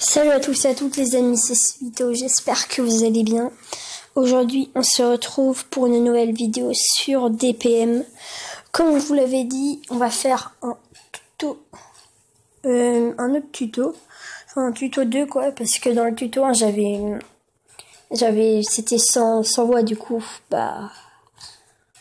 Salut à tous et à toutes les amis, c'est Svito, j'espère que vous allez bien. Aujourd'hui, on se retrouve pour une nouvelle vidéo sur DPM. Comme je vous l'avais dit, on va faire un tuto, un autre tuto, enfin un tuto 2 quoi, parce que dans le tuto 1, c'était sans voix, du coup, vous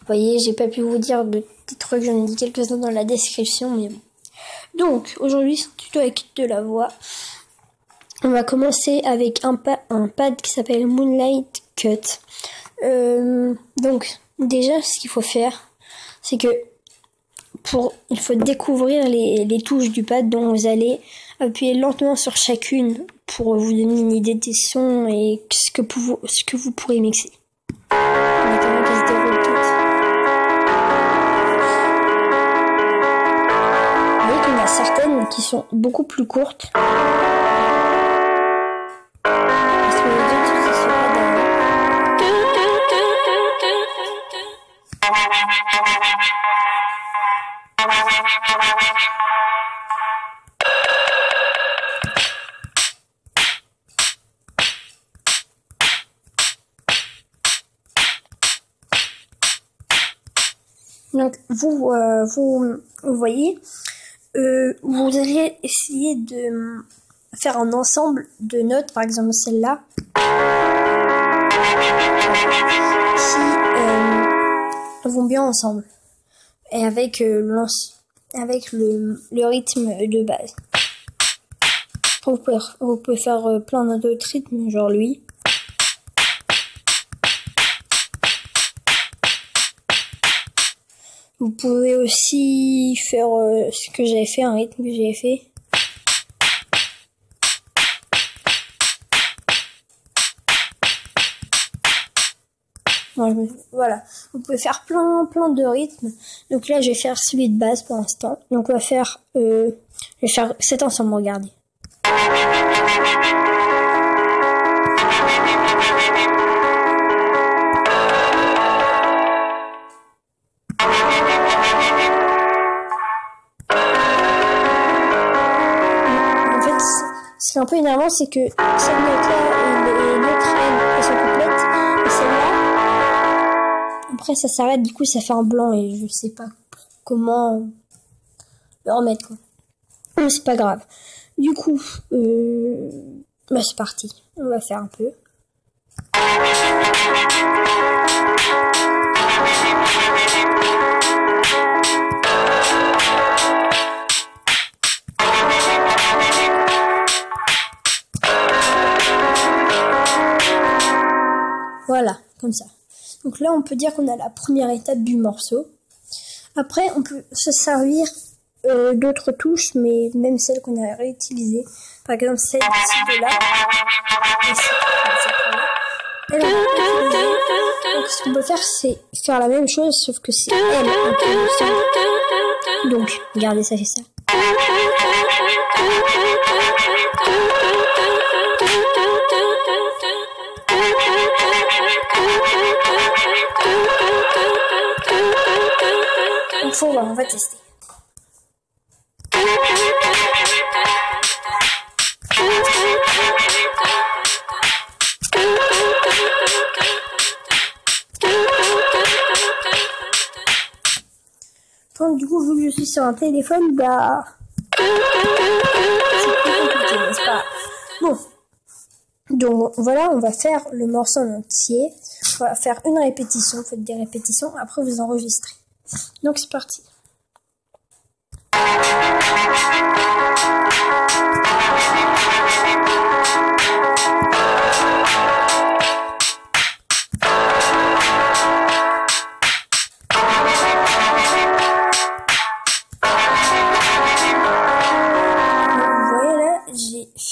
voyez, j'ai pas pu vous dire de petits trucs, j'en ai dit quelques-uns dans la description, mais bon. Donc, aujourd'hui, c'est un tuto avec de la voix. On va commencer avec un pad qui s'appelle Moonlight Cut. Donc, déjà, ce qu'il faut faire, c'est que il faut découvrir les touches du pad, dont vous allez appuyer lentement sur chacune pour vous donner une idée des sons et ce que vous pourrez mixer. Maintenant qu'elles se déroulent toutes. Vous voyez qu'il y en a certaines qui sont beaucoup plus courtes. Donc vous voyez, vous allez essayer de faire un ensemble de notes, par exemple celle-là, qui vont bien ensemble, et avec le rythme de base. Vous pouvez faire plein d'autres rythmes, genre lui. Vous pouvez aussi faire ce que j'avais fait, un rythme que j'avais fait. Voilà, vous pouvez faire plein de rythmes. Donc là, je vais faire celui de base pour l'instant. Donc on va faire, je vais faire cet ensemble, regardez. Ce qui est un peu énervant, c'est que cette note-là et l'autre, elles sont complètes. Et celle-là, après ça s'arrête, du coup ça fait un blanc et je sais pas comment le remettre, quoi. Mais c'est pas grave. Du coup, c'est parti. On va faire un peu. Voilà, comme ça. Donc là, on peut dire qu'on a la première étape du morceau. Après, on peut se servir d'autres touches, mais même celles qu'on a réutilisées. Par exemple, celle ci de là. Donc, ce qu'on peut faire, c'est faire la même chose, sauf que c'est elle. Donc, regardez, ça fait ça. Donc, faut voir, on va tester. Donc, du coup, vu que je suis sur un téléphone, c'est plus compliqué, n'est-ce pas? Bon. Donc, voilà, on va faire le morceau en entier. On va faire une répétition, faites des répétitions, après vous enregistrez. Donc, c'est parti.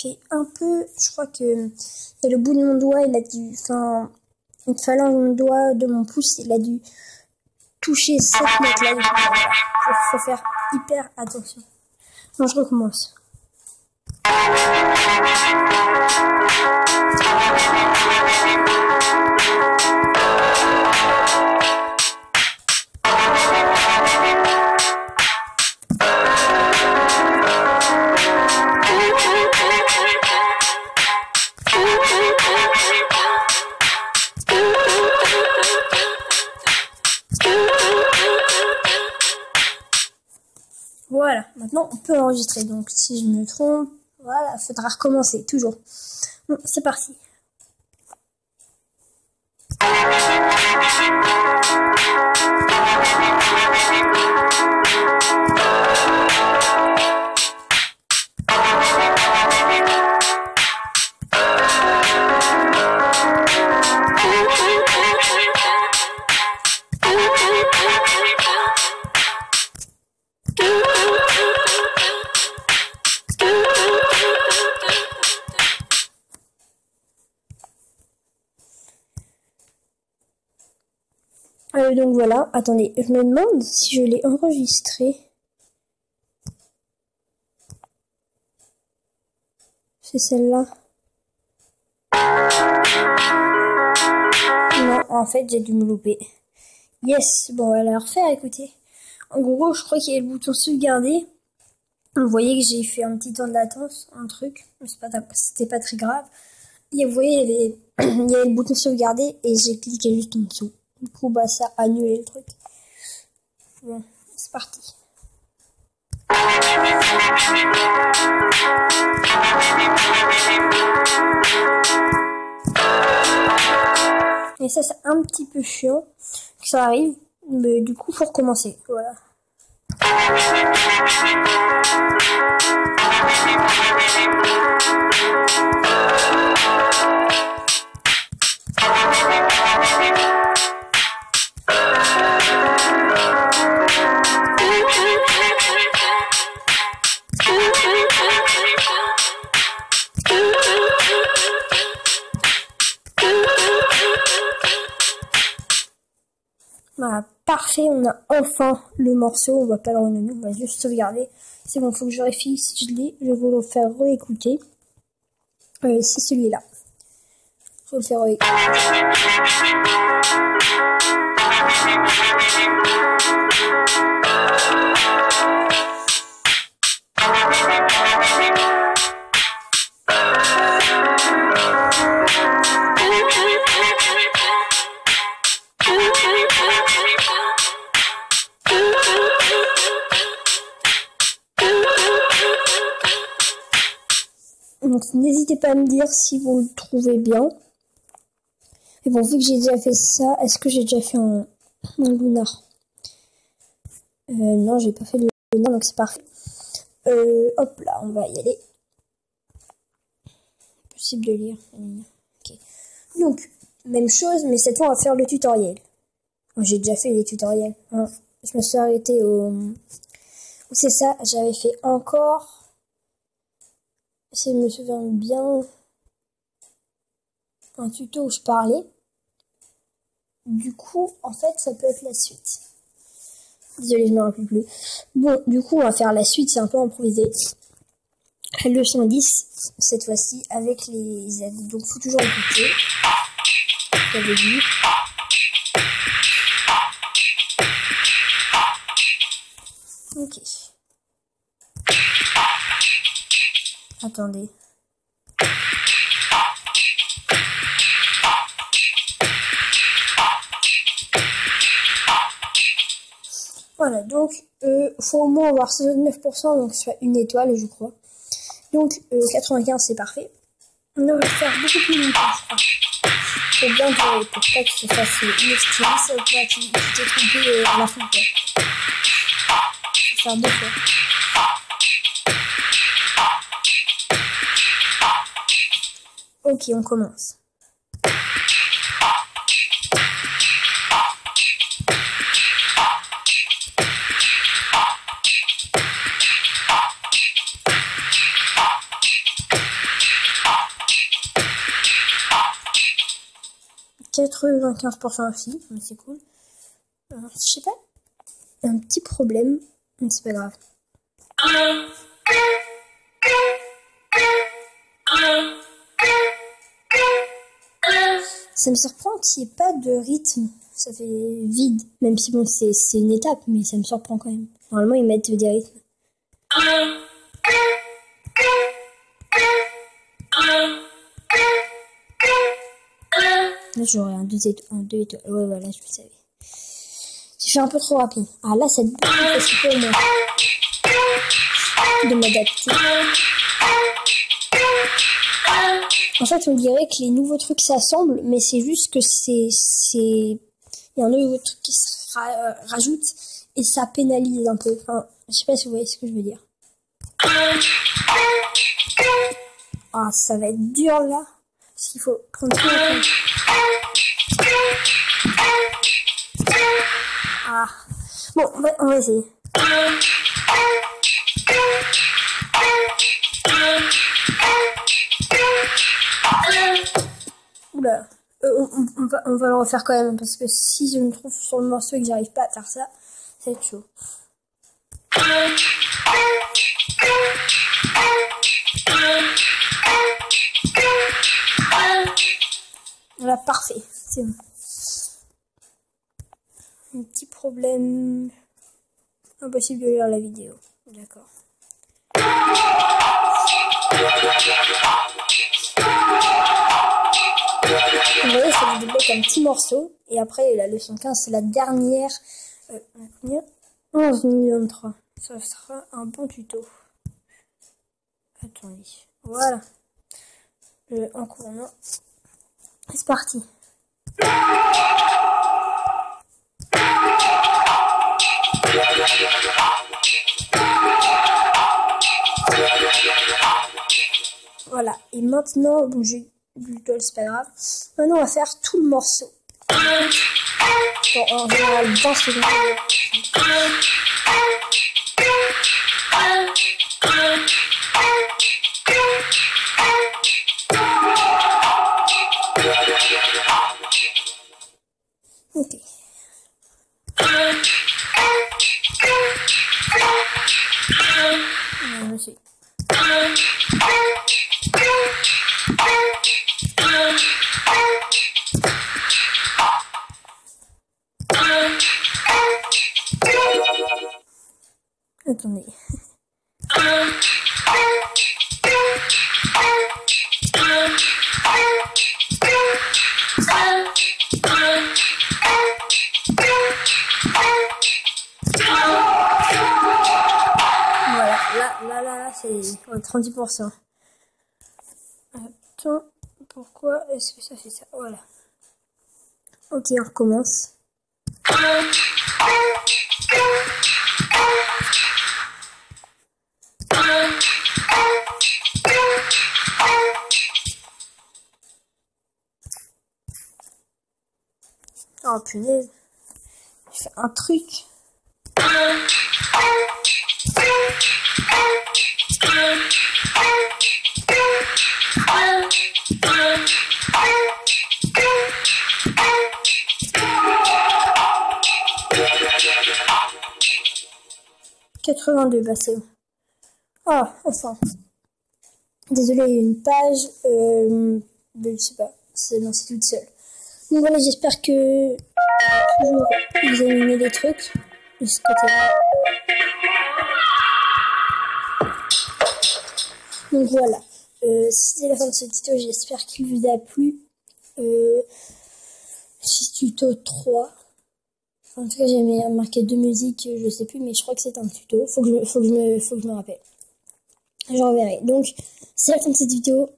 Fait un peu, je crois que le bout de mon doigt, une phalange de mon doigt, de mon pouce, il a dû toucher cette note-là. Il faut faire hyper attention. Bon, je recommence. maintenant on peut enregistrer. Donc si je me trompe, voilà, faudra recommencer, toujours. Bon, c'est parti. Donc voilà, attendez, je me demande si je l'ai enregistré. C'est celle-là. Non, en fait, j'ai dû me louper. Yes, bon, on va la refaire, écoutez. En gros, je crois qu'il y a le bouton sauvegarder. Vous voyez que j'ai fait un petit temps de latence, un truc. C'était pas très grave. Et vous voyez, il y avait le bouton sauvegarder et j'ai cliqué juste en dessous. Du coup, bah, ça a annulé le truc. Bon, c'est parti. Et ça, c'est un petit peu chiant que ça arrive. Mais du coup, faut recommencer. Voilà. Voilà, parfait, on a enfin le morceau, on va pas le renommer, on va juste sauvegarder. C'est bon, faut que je vérifie si je l'ai, je vais le faire réécouter. C'est celui-là. Faut le faire réécouter. Donc n'hésitez pas à me dire si vous le trouvez bien. Et bon, vu que j'ai déjà fait ça, est-ce que j'ai déjà fait un lunar? Non, j'ai pas fait le lunar, donc c'est parfait. Hop là, on va y aller. Possible de lire. Ok. Donc, même chose, mais cette fois on va faire le tutoriel. J'ai déjà fait les tutoriels. Hein. Je me suis arrêtée au... C'est ça, j'avais fait encore... Si je me souviens bien, un tuto où je parlais. Du coup, en fait, ça peut être la suite. Désolée, je me rappelle plus. Bon, du coup, on va faire la suite, c'est un peu improvisé. Leçon 10, cette fois-ci, avec les aides. Donc, faut toujours écouter. J'avais dit. Ok. Attendez. Voilà, donc faut au moins avoir 69%, donc soit une étoile, je crois. Donc 95, c'est parfait. On va le faire beaucoup plus longtemps, je crois. Faut bien durer pour pas que ce fasse inestime, ça peut être tu t'es trompé à la fin. Faut faire 2 fois. Ok, on commence. « 95% aussi, mais c'est cool. Je sais pas, un petit problème, mais c'est pas grave. Ça me surprend qu'il n'y ait pas de rythme, ça fait vide, même si bon c'est une étape, mais ça me surprend quand même. Normalement ils mettent des rythmes. Là j'aurais un 2 étoiles, ouais voilà, je le savais. J'ai fait un peu trop rapide. Ah là ça te bouge, c'est pas moi. de m'adapter. En fait, on dirait que les nouveaux trucs s'assemblent, mais c'est juste que il y a un nouveau truc qui se rajoute et ça pénalise un peu. Enfin, je sais pas si vous voyez ce que je veux dire. Ah, ça va être dur là. Parce qu'il faut prendre tout en compte. Ah. Bon, on va essayer. Oula. On va le refaire quand même, parce que si je me trouve sur le morceau et que j'arrive pas à faire ça, ça va être chaud. Voilà, parfait, c'est bon. Un petit problème. Impossible de lire la vidéo. D'accord. Vous voyez, ça vous débloque un petit morceau. Et après, la leçon 15, c'est la dernière. 11 millions 3. Ça sera un bon tuto. Attendez. Voilà. En courant. C'est parti. Voilà, et maintenant, bon, j'ai du toile, c'est pas grave. Maintenant, on va faire tout le morceau. Bon, en général, 20 secondes. Ok. Merci. Attendez. Voilà, là, c'est 30%. Attends, pourquoi est-ce que ça fait ça? Voilà. Ok, on recommence. Oh punaise, je fais un truc. « 82, bah c'est bon. Oh, enfin. Désolé, il y a une page. Je sais pas. C'est toute seule. Donc voilà, j'espère que toujours vous avez aimé les trucs de ce côté-là. Donc voilà. C'était la fin de ce tuto. J'espère qu'il vous a plu. C'est tuto 3. En tout cas, j'ai marqué 2 musiques, je sais plus, mais je crois que c'est un tuto. Faut que je me rappelle. Je reverrai. Donc, c'est la fin de cette vidéo.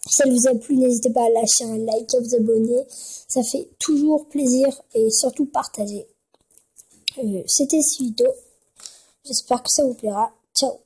Si elle vous a plu, n'hésitez pas à lâcher un like, à vous abonner. Ça fait toujours plaisir et surtout partager. C'était ce tuto. J'espère que ça vous plaira. Ciao.